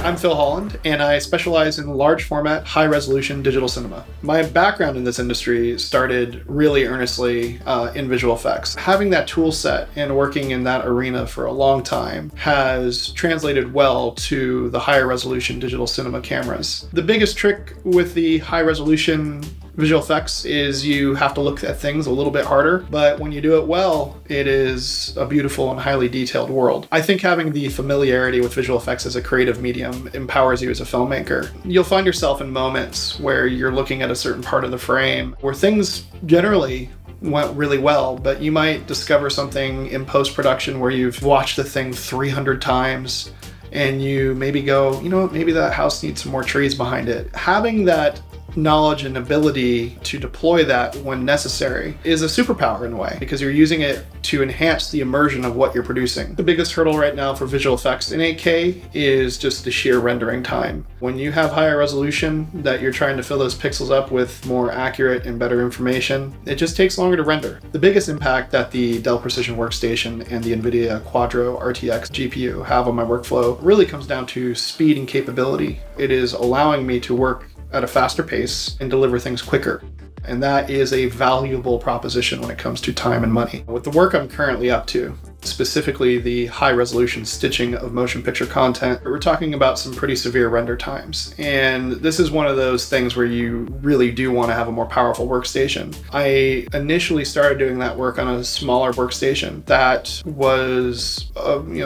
I'm Phil Holland, and I specialize in large format, high resolution digital cinema. My background in this industry started really earnestly in visual effects. Having that tool set and working in that arena for a long time has translated well to the higher resolution digital cinema cameras. The biggest trick with the high resolution visual effects is you have to look at things a little bit harder, but when you do it well, it is a beautiful and highly detailed world. I think having the familiarity with visual effects as a creative medium empowers you as a filmmaker. You'll find yourself in moments where you're looking at a certain part of the frame where things generally went really well, but you might discover something in post-production where you've watched the thing 300 times and you maybe go, you know what, maybe that house needs some more trees behind it. Having that knowledge and ability to deploy that when necessary is a superpower in a way, because you're using it to enhance the immersion of what you're producing. The biggest hurdle right now for visual effects in 8K is just the sheer rendering time. When you have higher resolution that you're trying to fill those pixels up with more accurate and better information, it just takes longer to render. The biggest impact that the Dell Precision Workstation and the NVIDIA Quadro RTX GPU have on my workflow really comes down to speed and capability. It is allowing me to work at a faster pace and deliver things quicker. And that is a valuable proposition when it comes to time and money. With the work I'm currently up to, specifically the high resolution stitching of motion picture content, we're talking about some pretty severe render times. And this is one of those things where you really do want to have a more powerful workstation. I initially started doing that work on a smaller workstation that was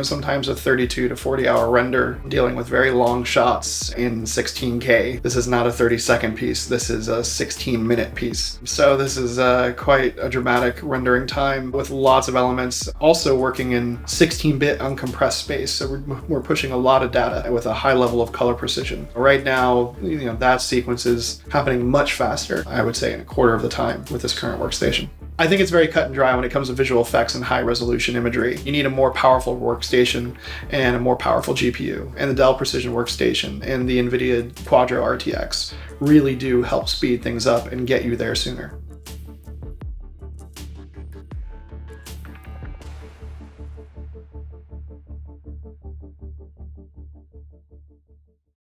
sometimes a 32 to 40 hour render, dealing with very long shots in 16K. This is not a 30-second piece. This is a 16-minute piece. So this is quite a dramatic rendering time with lots of elements. Also working in 16-bit uncompressed space, so we're pushing a lot of data with a high level of color precision. Right now, that sequence is happening much faster, I would say in a quarter of the time with this current workstation. I think it's very cut and dry when it comes to visual effects and high resolution imagery. You need a more powerful workstation and a more powerful GPU, and the Dell Precision Workstation and the NVIDIA Quadro RTX really do help speed things up and get you there sooner.